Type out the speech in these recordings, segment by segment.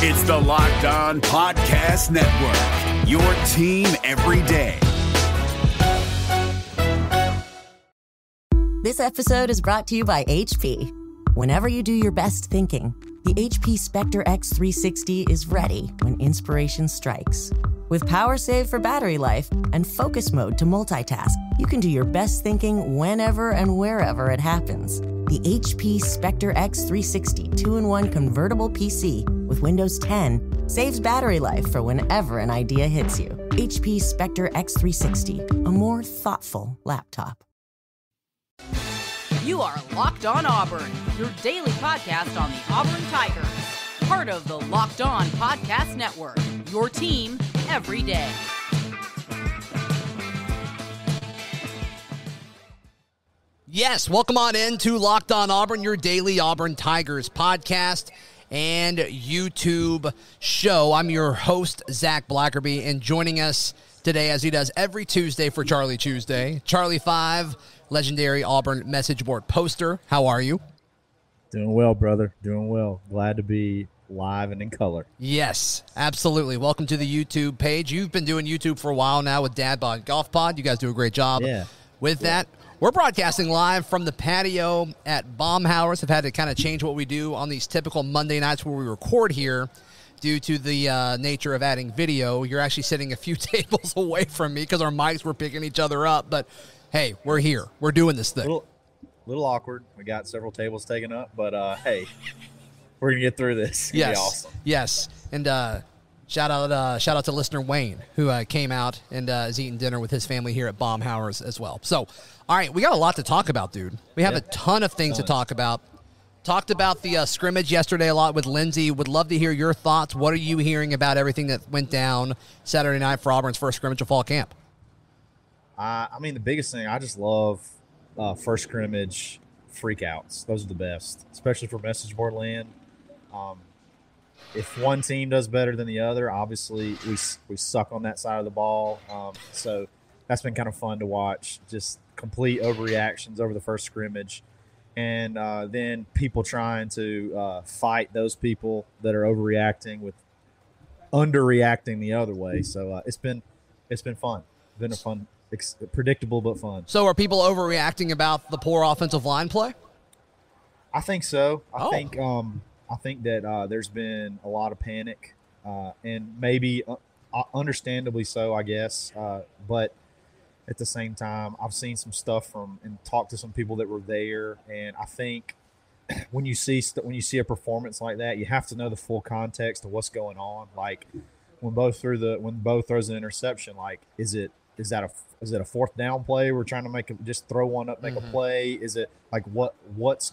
It's the Locked On Podcast Network, your team every day. This episode is brought to you by HP. Whenever you do your best thinking, the HP Spectre X360 is ready when inspiration strikes. With power save for battery life and focus mode to multitask, you can do your best thinking whenever and wherever it happens. The HP Spectre X360 2-in-1 convertible PC with Windows 10 saves battery life for whenever an idea hits you. HP Spectre X360, a more thoughtful laptop. You are Locked On Auburn, your daily podcast on the Auburn Tigers. Part of the Locked On Podcast Network, your team every day. Yes, welcome on into Locked On Auburn, your daily Auburn Tigers podcast and YouTube show. I'm your host, Zach Blackerby, and joining us today, as he does every Tuesday for Charlie Tuesday, Charlie 5, legendary Auburn message board poster. How are you? Doing well, brother. Doing well. Glad to be live and in color. Yes, absolutely. Welcome to the YouTube page. You've been doing YouTube for a while now with Dad Bod Golf Pod. You guys do a great job with that. We're broadcasting live from the patio at Baumhauer's. I've had to kind of change what we do on these typical Monday nights where we record here due to the nature of adding video. You're actually sitting a few tables away from me because our mics were picking each other up, but hey, we're here. We're doing this thing. A little awkward. We got several tables taken up, but hey, we're gonna get through this. It's gonna be awesome. Yes. And shout out to listener Wayne, who came out and is eating dinner with his family here at Baumhauer's as well. So, all right, we got a lot to talk about, dude. We have a ton of things to talk about. Talked about the scrimmage yesterday a lot with Lindsey. Would love to hear your thoughts. What are you hearing about everything that went down Saturday night for Auburn's first scrimmage of fall camp? I mean, the biggest thing, I just love first scrimmage freakouts. Those are the best, especially for message board land. If one team does better than the other, obviously we suck on that side of the ball. So that's been kind of fun to watch. Just complete overreactions over the first scrimmage. And then people trying to fight those people that are overreacting with underreacting the other way. So it's been fun. It's been a fun, predictable but fun. So are people overreacting about the poor offensive line play? I think so. I think that there's been a lot of panic, and maybe understandably so, I guess. But at the same time, I've seen some stuff and talked to some people that were there, and I think when you see a performance like that, you have to know the full context of what's going on. Like when Bo throws an interception, like is that a fourth down play? We're trying to just throw one up, make a play. Is it like what's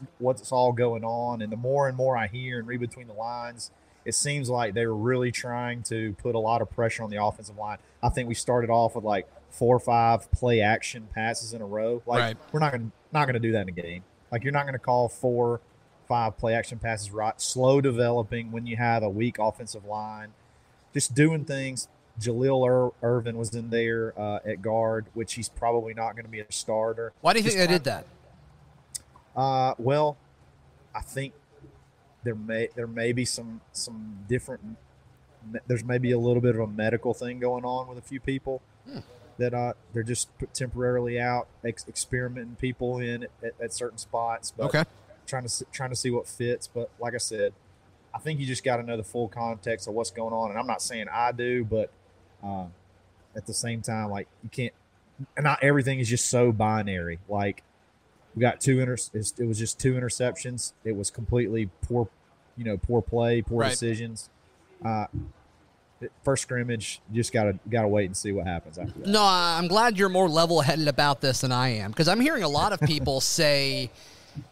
all going on? And the more and more I hear and read between the lines, it seems like they were really trying to put a lot of pressure on the offensive line. I think we started off with like 4 or 5 play action passes in a row. Like we're not gonna do that in a game. Like you're not going to call 4, 5 play action passes right. Slow developing when you have a weak offensive line. Just doing things. Jaleel Irvin was in there at guard, which he's probably not going to be a starter. Why do you think they did that? Well, I think there may be some different. There's maybe a little bit of a medical thing going on with a few people that they're just temporarily out, experimenting people in at certain spots. But trying to see what fits. But like I said, I think you just got to know the full context of what's going on. And I'm not saying I do, but at the same time, like you can't. Not everything is just so binary. Like we got it was just 2 interceptions. It was completely poor play, poor decisions. First scrimmage, you just gotta wait and see what happens after that. No, I'm glad you're more level-headed about this than I am, because I'm hearing a lot of people say,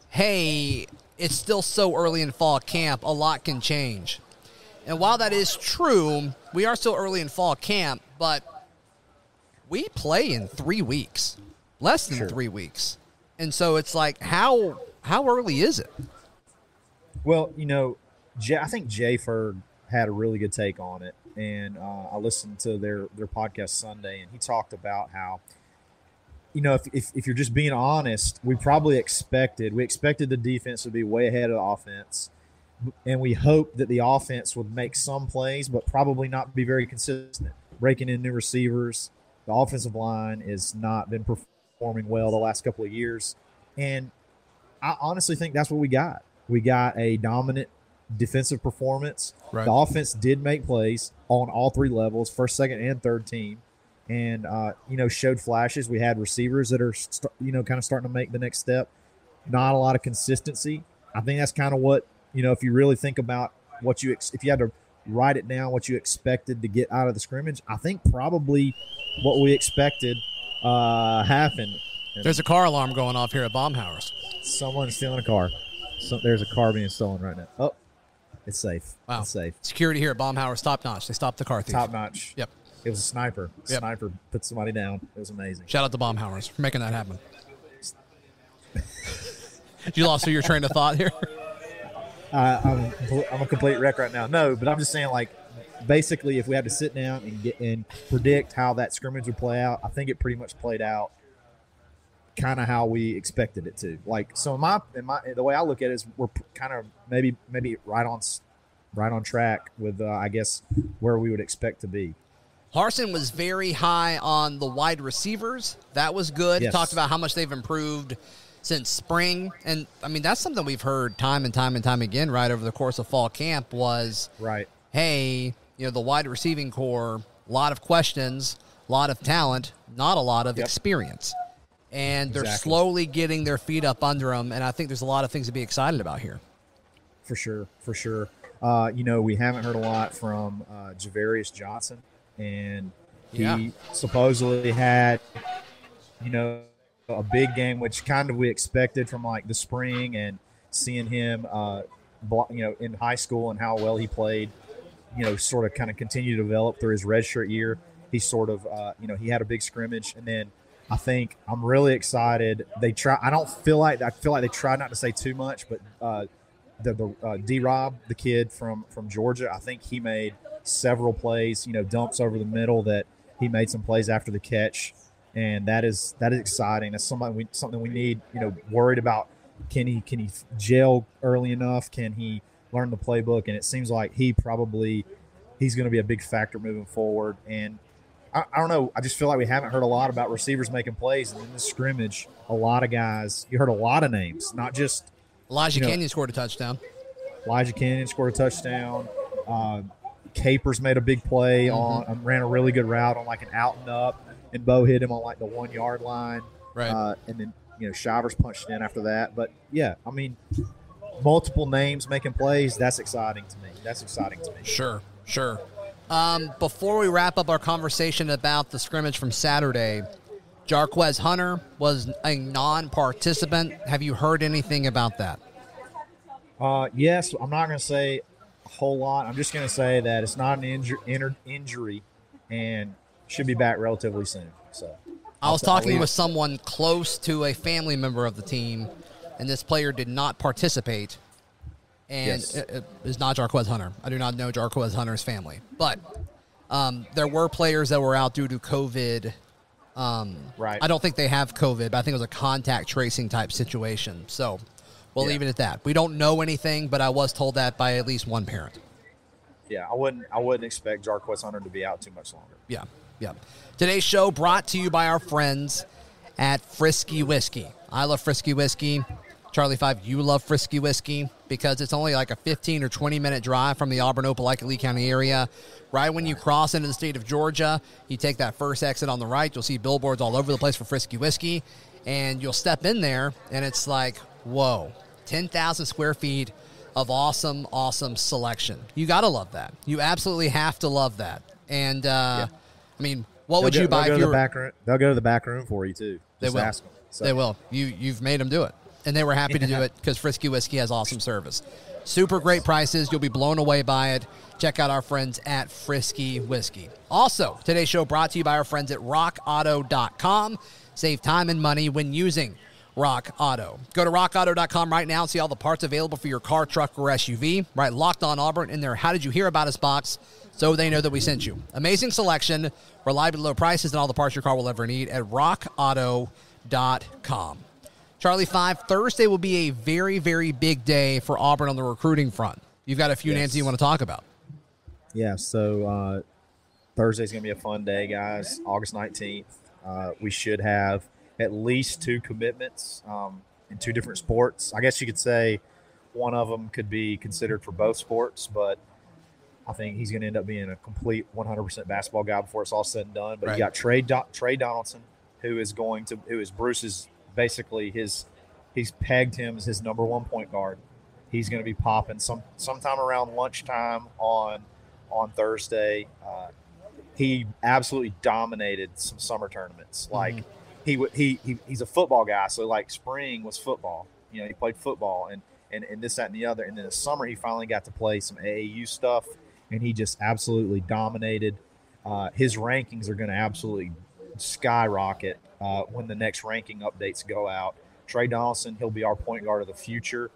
hey, it's still so early in fall camp, a lot can change. And while that is true, we are still early in fall camp, but we play in 3 weeks, less than 3 weeks. And so it's like, how early is it? Well, I think Jay Ferg had a really good take on it. And I listened to their podcast Sunday, and he talked about how, if you're just being honest, we expected the defense to be way ahead of the offense. and we hoped that the offense would make some plays, but probably not be very consistent. Breaking in new receivers, the offensive line has not been performing well the last couple of years, and I honestly think that's what we got. We got a dominant defensive performance. Right. The offense did make plays on all three levels, first, second, and third team, and showed flashes. We had receivers that are kind of starting to make the next step. Not a lot of consistency. I think that's kind of what, if you really think about what if you had to write it down, what you expected to get out of the scrimmage, I think probably what we expected happened. There's a car alarm going off here at Baumhauer's. Someone's stealing a car. There's a car being stolen right now. Oh, it's safe. Wow. It's safe. Security here at Baumhauer's top notch. They stopped the car thief. Top notch. Yep. It was a sniper. Yep. Sniper put somebody down. It was amazing. Shout out to Baumhauer's for making that happen. You lost your train of thought here? I'm a complete wreck right now. No, but I'm just saying, basically, if we had to sit down and predict how that scrimmage would play out, I think it pretty much played out kind of how we expected it to. So the way I look at it is we're kind of maybe right on track with I guess where we would expect to be. Harsin was very high on the wide receivers. That was good. Yes. Talked about how much they've improved since spring. And, that's something we've heard time and time again, right, over the course of fall camp was, right. Hey, the wide receiving core, a lot of questions, a lot of talent, not a lot of experience. And they're slowly getting their feet up under them, and I think there's a lot of things to be excited about here. For sure. We haven't heard a lot from Javarius Johnson, and he supposedly had, a big game, which kind of we expected from the spring and seeing him, in high school and how well he played, sort of kind of continue to develop through his redshirt year. He sort of, he had a big scrimmage, and then I think I'm really excited. I feel like they tried not to say too much, but the D-Rob, the kid from Georgia, I think he made several plays, dumps over the middle that he made some plays after the catch. And that is exciting. That's something we need, worried about. Can he gel early enough? Can he learn the playbook? And it seems like he's going to be a big factor moving forward. And I don't know. I just feel like we haven't heard a lot about receivers making plays. And in this scrimmage, a lot of guys, you heard a lot of names, not just Elijah Kenyon scored a touchdown. Elijah Kenyon scored a touchdown. Capers made a big play ran a really good route on an out and up. And Bo hit him on the 1 yard line. Right. And then, Shivers punched in after that. But, yeah, multiple names making plays, that's exciting to me. Sure. Before we wrap up our conversation about the scrimmage from Saturday, Jarquez Hunter was a non-participant. Have you heard anything about that? Yes. I'm not going to say a whole lot. I'm just going to say that it's not an injury and should be back relatively soon. So I was talking with someone close to a family member of the team, and this player did not participate, and it is not Jarquez Hunter. I do not know Jarquez Hunter's family. But there were players that were out due to COVID. Right. I don't think they have COVID, but I think it was a contact tracing type situation. So we'll leave it at that. We don't know anything, but I was told that by at least one parent. Yeah, I wouldn't expect Jarquez Hunter to be out too much longer. Yeah. Today's show brought to you by our friends at Frisky Whiskey. I love Frisky Whiskey. Charlie 5, you love Frisky Whiskey because it's only a 15 or 20-minute drive from the Auburn, Opelika, Lee County area. Right when you cross into the state of Georgia, you take that first exit on the right. You'll see billboards all over the place for Frisky Whiskey, and you'll step in there, and it's whoa, 10,000 square feet of awesome selection. You got to love that. You absolutely have to love that. And, what would you buy if you were... They'll go to the back room for you, too. They will. Ask them. So. They will. You've made them do it. And they were happy to do it because Frisky Whiskey has awesome service. Super great prices. You'll be blown away by it. Check out our friends at Frisky Whiskey. Also, today's show brought to you by our friends at rockauto.com. Save time and money when using Rock Auto. Go to rockauto.com right now and see all the parts available for your car, truck, or SUV. Right, Locked On Auburn in their How Did You Hear About Us box so they know that we sent you. Amazing selection, reliably low prices, and all the parts your car will ever need at rockauto.com. Charlie 5, Thursday will be a very, very big day for Auburn on the recruiting front. You've got a few names you want to talk about. Yeah, so Thursday's going to be a fun day, guys. August 19th. We should have at least 2 commitments in 2 different sports. I guess you could say one of them could be considered for both sports, but I think he's going to end up being a complete 100% basketball guy before it's all said and done. But you got Trey Donaldson, who is Bruce's basically he's pegged him as his number 1 point guard. He's going to be popping sometime around lunchtime on Thursday. He absolutely dominated some summer tournaments. Like he's a football guy, so like spring was football. You know, he played football and this, that, and the other. And then the summer he finally got to play some AAU stuff, and he just absolutely dominated. His rankings are going to absolutely skyrocket when the next ranking updates go out. Trey Donaldson, he'll be our point guard of the future.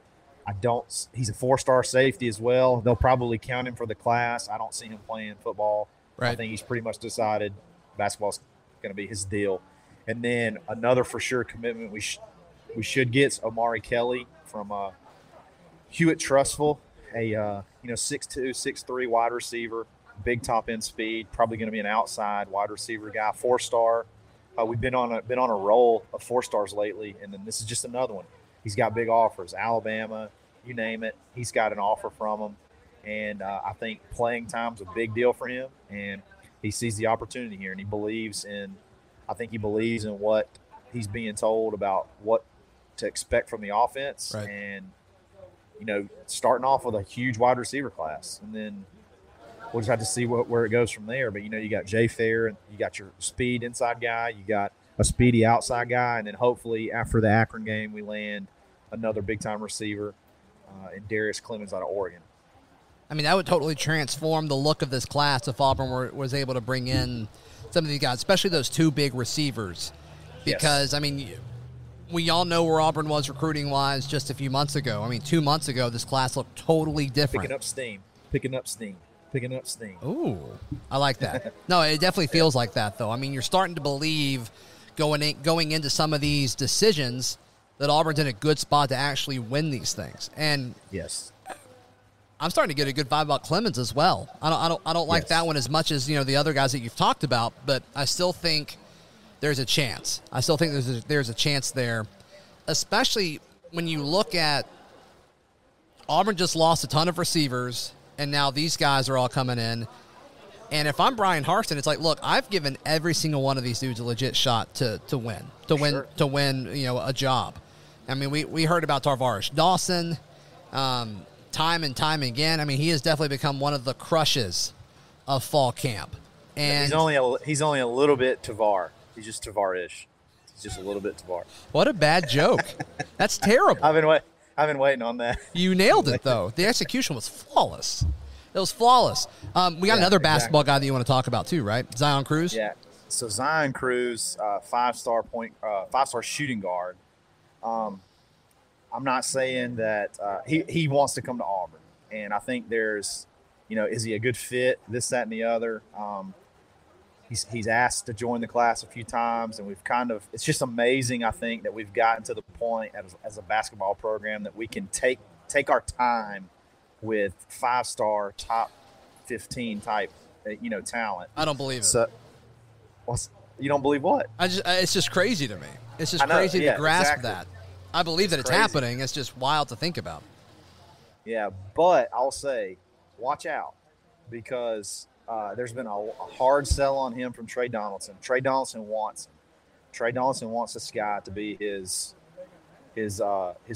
He's a 4-star safety as well. They'll probably count him for the class. I don't see him playing football. Right. I think he's pretty much decided basketball's going to be his deal. And then another for sure commitment we should get is Omari Kelly from Hewitt Trustful, a 6'2", 6'3" wide receiver, big top end speed, probably going to be an outside wide receiver guy, 4-star. We've been on a roll of 4-stars lately, and then this is just another one. He's got big offers, Alabama, you name it. He's got an offer from them, and I think playing time's a big deal for him, and he sees the opportunity here, and he believes in what he's being told about what to expect from the offense, right. And starting off with a huge wide receiver class, and then we'll just have to see where it goes from there. But you got Jay Fair, and you got your speed inside guy, you got a speedy outside guy, and then hopefully after the Akron game we land another big-time receiver in Darius Clemens out of Oregon. I mean, that would totally transform the look of this class if Auburn was able to bring in some of these guys, especially those 2 big receivers. Because, yes. I mean, we all know where Auburn was recruiting-wise just a few months ago. I mean, 2 months ago, this class looked totally different. Picking up steam. Ooh, I like that. No, it definitely feels like that, though. I mean, you're starting to believe going into some of these decisions that Auburn's in a good spot to actually win these things. And yes, I'm starting to get a good vibe about Clemens as well. I don't like that one as much as the other guys that you've talked about, but I still think there's a chance. I still think there's a chance there, especially when you look at Auburn just lost a ton of receivers, and now these guys are all coming in. And if I'm Brian Harston, it's like, look, I've given every single one of these dudes a legit shot to win a job. I mean, we heard about Tarvarish Dawson time and time again. I mean, he has definitely become one of the crushes of fall camp. And he's only a little bit Tavar. He's just Tavar-ish. He's just a little bit Tavar. What a bad joke. That's terrible. I've been waiting on that. You nailed it, though. The execution was flawless. It was flawless. We got another basketball guy that you want to talk about too, right? Zion Cruz. Yeah. So Zion Cruz, 5-star shooting guard. I'm not saying that he wants to come to Auburn, and I think there's, is he a good fit? This, that, and the other. He's asked to join the class a few times, and it's just amazing. I think that we've gotten to the point as a basketball program that we can take our time with 5-star top 15 type, talent. I don't believe it. So, you don't believe what? It's just crazy to me. It's just crazy to grasp that. I believe that it's happening. It's just wild to think about. Yeah, but I'll say, watch out, because there's been a hard sell on him from Trey Donaldson. Trey Donaldson wants him. Trey Donaldson wants this guy to be his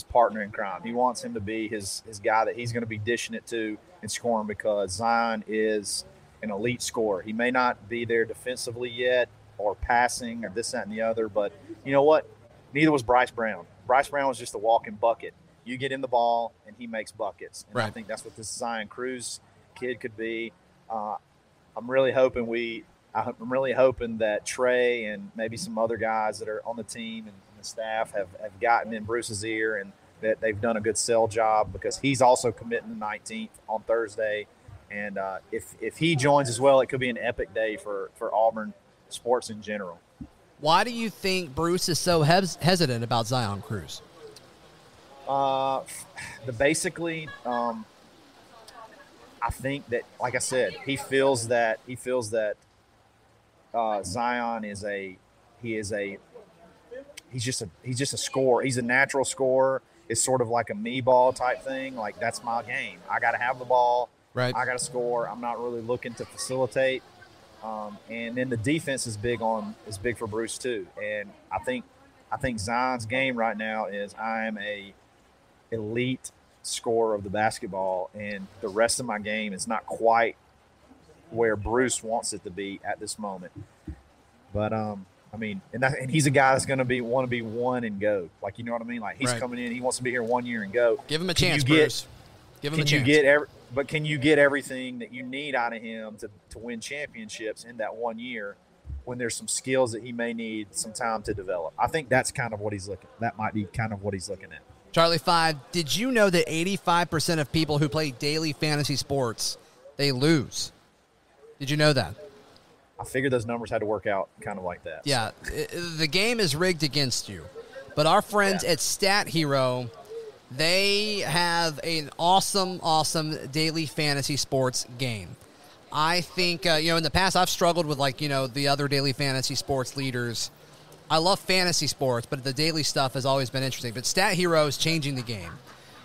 partner in crime. He wants him to be his guy that he's going to be dishing it to and scoring, because Zion is an elite scorer. He may not be there defensively yet or passing or this, that, and the other, but you know what? Neither was Bryce Brown. Bryce Brown was just a walking bucket. You get in the ball and he makes buckets. And right. I think that's what this Zion Cruz kid could be. I'm really hoping that Trey and maybe some other guys that are on the team and the staff have gotten in Bruce's ear, and that they've done a good sell job, because he's also committing the 19th on Thursday. And if he joins as well, it could be an epic day for Auburn sports in general. Why do you think Bruce is so hesitant about Zion Cruz? I think that, like I said, he feels that Zion is he's just a scorer. He's a natural scorer. It's sort of like a me ball type thing. Like, that's my game. I got to have the ball. Right. I got to score. I'm not really looking to facilitate. And then the defense is big for Bruce too. And I think Zion's game right now is, I am a elite scorer of the basketball, and the rest of my game is not quite where Bruce wants it to be at this moment. But I mean, and he's a guy that's going to want to be one and go. Like, you know what I mean? Like, he's coming in, he wants to be here 1 year and go. Give him a chance, Bruce. Give him a chance. But can you get everything that you need out of him to win championships in that 1 year, when there's some skills that he may need some time to develop? I think that's kind of what he's looking. That might be kind of what he's looking at. Charlie 5, did you know that 85% of people who play daily fantasy sports, they lose? Did you know that? I figured those numbers had to work out kind of like that. Yeah, the game is rigged against you. But our friends at Stat Hero, they have an awesome daily fantasy sports game. I think, in the past I've struggled with, the other daily fantasy sports leaders. I love fantasy sports, but the daily stuff has always been interesting. But Stat Hero is changing the game.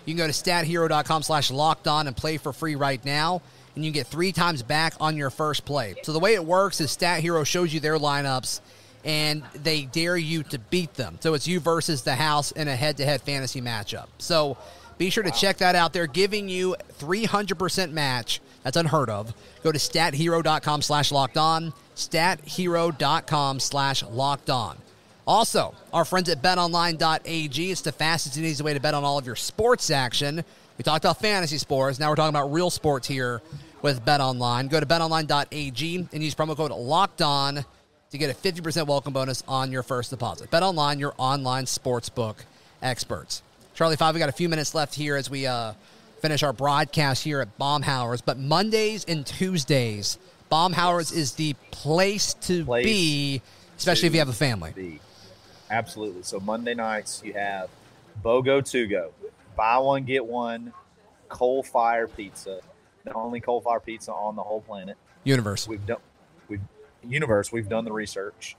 You can go to stathero.com/lockedon and play for free right now, and you can get 3 times back on your first play. So the way it works is Stat Hero shows you their lineups, and they dare you to beat them. So it's you versus the house in a head-to-head fantasy matchup. So be sure to check that out. They're giving you 300% match. That's unheard of. Go to stathero.com/lockedon, stathero.com/lockedon. Also, our friends at betonline.ag. It's the fastest and easiest way to bet on all of your sports action. We talked about fantasy sports. Now we're talking about real sports here with BetOnline. Go to betonline.ag and use promo code LOCKEDON to get a 50% welcome bonus on your first deposit. BetOnline, your online sportsbook experts. Charlie 5, we got a few minutes left here as we finish our broadcast here at Baumhauer's. But Mondays and Tuesdays, Baumhauer's is the place to be, especially if you have a family. Absolutely. So Monday nights, you have BOGO to go. Buy one, get one, coal-fire pizza. The only coal-fire pizza on the whole planet. Universe. We've done the research.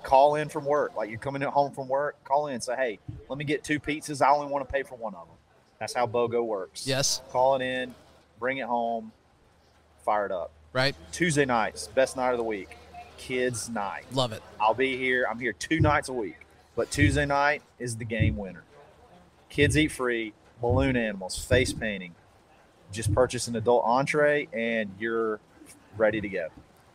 Call in from work. Like, you're coming home from work, call in and say, hey, let me get 2 pizzas. I only want to pay for one of them. That's how BOGO works. Yes. Call it in, bring it home, fire it up. Right. Tuesday nights, best night of the week. Kids night. Love it. I'll be here. I'm here 2 nights a week. But Tuesday night is the game winner. Kids eat free, balloon animals, face painting. Just purchase an adult entree and you're ready to go.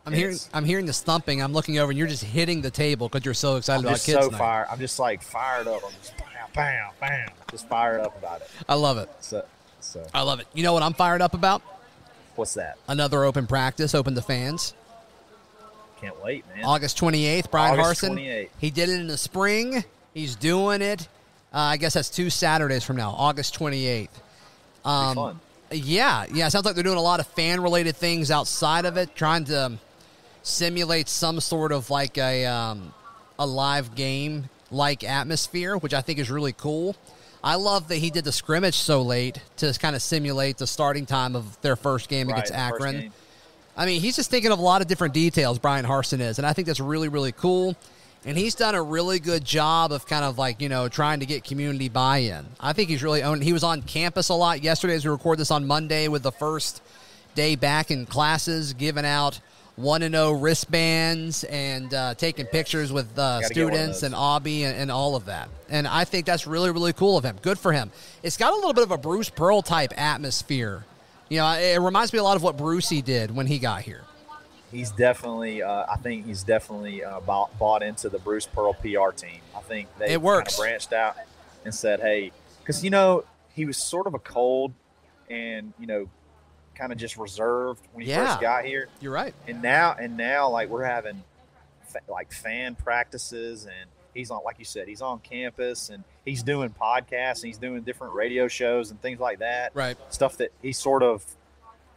I'm hearing this thumping. I'm looking over and you're just hitting the table because you're so excited about kids night. I'm just fired up. I'm just bam, bam, bam. Just fired up about it. I love it. So I love it. You know what I'm fired up about? What's that? Another open practice, open to fans. Can't wait, man. August 28th, Brian Harsin. 28th. He did it in the spring. He's doing it. I guess that's 2 Saturdays from now, August 28th. Fun. Yeah. Sounds like they're doing a lot of fan-related things outside of it, trying to simulate some sort of like a live game-like atmosphere, which I think is really cool. I love that he did the scrimmage so late to kind of simulate the starting time of their first game against Akron. I mean, he's just thinking of a lot of different details, Brian Harsin is, and I think that's really, really cool. And he's done a really good job of kind of trying to get community buy-in. I think he's really owned it. He was on campus a lot yesterday as we record this on Monday with the first day back in classes, giving out 1-0 wristbands and taking pictures with students and Aubie and all of that. And I think that's really, really cool of him. Good for him. It's got a little bit of a Bruce Pearl type atmosphere. It reminds me a lot of what Brucey did when he got here. He's definitely, I think he's definitely bought into the Bruce Pearl PR team. I think they kind of branched out and said, hey, because, he was sort of a cold and, kind of just reserved when he first got here. You're right. And now like we're having fan practices and he's on, like you said, he's on campus and he's doing podcasts and he's doing different radio shows and things like that. Right. Stuff that he sort of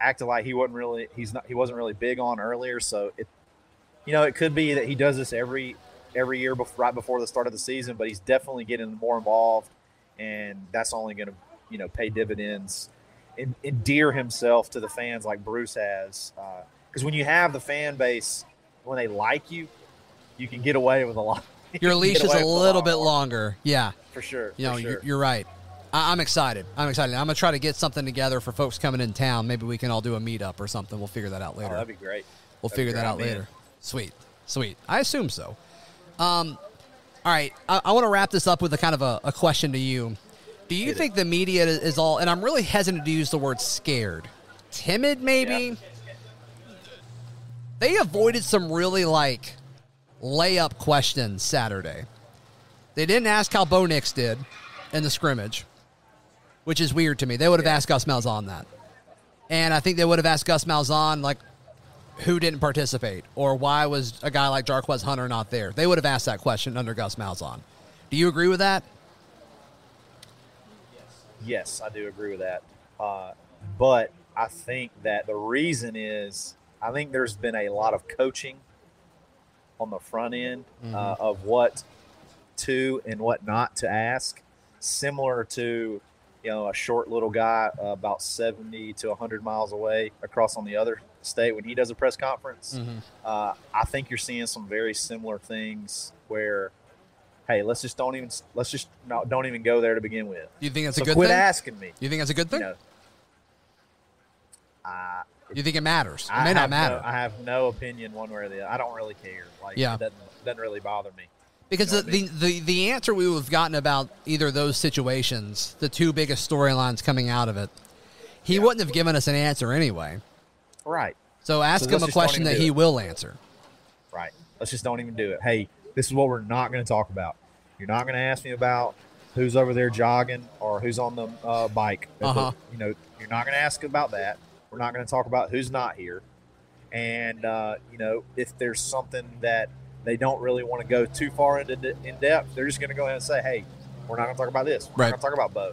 acted like he wasn't really big on earlier. So it could be that he does this every year right before the start of the season, but he's definitely getting more involved and that's only going to, pay dividends endear himself to the fans like Bruce has. Because when you have the fan base, when they like you, you can get away with a lot. Your leash is a little bit longer. Yeah. For sure. You're right. I'm excited. I'm going to try to get something together for folks coming in town. Maybe we can all do a meetup or something. We'll figure that out later. Oh, that'd be great. We'll figure that out later. Sweet. I assume so. All right. I want to wrap this up with a kind of a question to you. Do you think the media is all, and I'm really hesitant to use the word scared, timid maybe? Yeah. They avoided some really layup questions Saturday. They didn't ask how Bo Nix did in the scrimmage, which is weird to me. They would have asked Gus Malzahn that. And I think they would have asked Gus Malzahn, who didn't participate, or why was a guy like Jarquez Hunter not there? They would have asked that question under Gus Malzahn. Do you agree with that? Yes, I do agree with that. But I think that the reason is I think there's been a lot of coaching on the front end of what to and what not to ask, similar to a short little guy about 70 to 100 miles away across on the other state when he does a press conference. I think you're seeing some very similar things where, hey, let's just don't even go there to begin with. You think that's a good quit thing? Asking me. You think that's a good thing? You think it matters? It may not matter. I have no opinion one way or the other. I don't really care. It doesn't really bother me. Because the answer we would have gotten about either of those situations, the two biggest storylines coming out of it, he wouldn't have given us an answer anyway. Right. So ask him a question that he will answer. Right. Let's just don't even do it. Hey, this is what we're not going to talk about. You're not going to ask me about who's over there jogging or who's on the bike. You're not going to ask about that. We're not going to talk about who's not here. And, if there's something that they don't really want to go too far in depth, they're just going to go ahead and say, hey, we're not going to talk about this. We're not going to talk about Bo.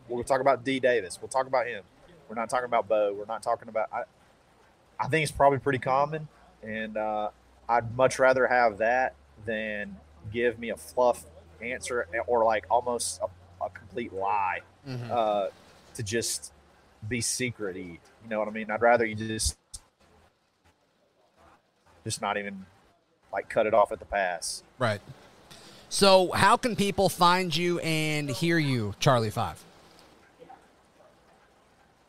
We'll talk about D. Davis. We'll talk about him. We're not talking about Bo. We're not talking about – I think it's probably pretty common, and I'd much rather have that than give me a fluff answer or almost a complete lie to just be secret-y. You know what I mean? I'd rather you just not even cut it off at the pass. Right. So how can people find you and hear you, Charlie 5?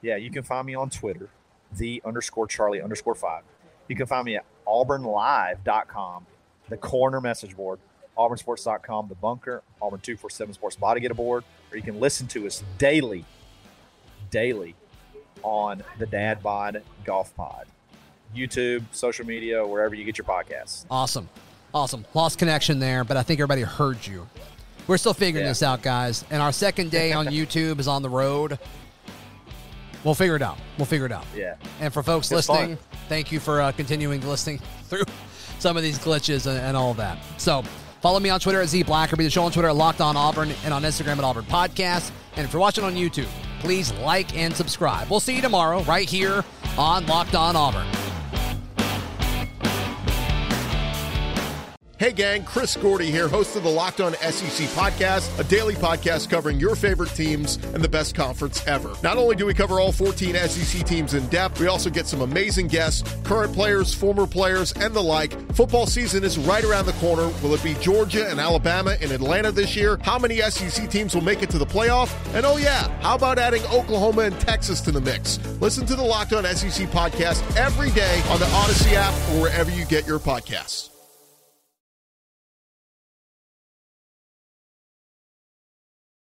Yeah, you can find me on Twitter, _Charlie_5. You can find me at auburnlive.com, the corner message board, auburnsports.com, the bunker, Auburn 247 Sports Body Get Aboard, or you can listen to us daily on the Dad Bod Golf Pod. YouTube, social media, wherever you get your podcasts. Awesome. Lost connection there, but I think everybody heard you. We're still figuring this out, guys. And our second day on YouTube is on the road. We'll figure it out. Yeah. And for folks listening, thank you for continuing listening through some of these glitches and all of that. So follow me on Twitter at @ZBlackerby, the show on Twitter at Locked On Auburn, and on Instagram at Auburn Podcast. And if you're watching on YouTube, please like and subscribe. We'll see you tomorrow right here on Locked On Auburn. Hey gang, Chris Gordy here, host of the Locked On SEC podcast, a daily podcast covering your favorite teams and the best conference ever. Not only do we cover all 14 SEC teams in depth, we also get some amazing guests, current players, former players, and the like. Football season is right around the corner. Will it be Georgia and Alabama and Atlanta this year? How many SEC teams will make it to the playoff? And oh yeah, how about adding Oklahoma and Texas to the mix? Listen to the Locked On SEC podcast every day on the Odyssey app or wherever you get your podcasts.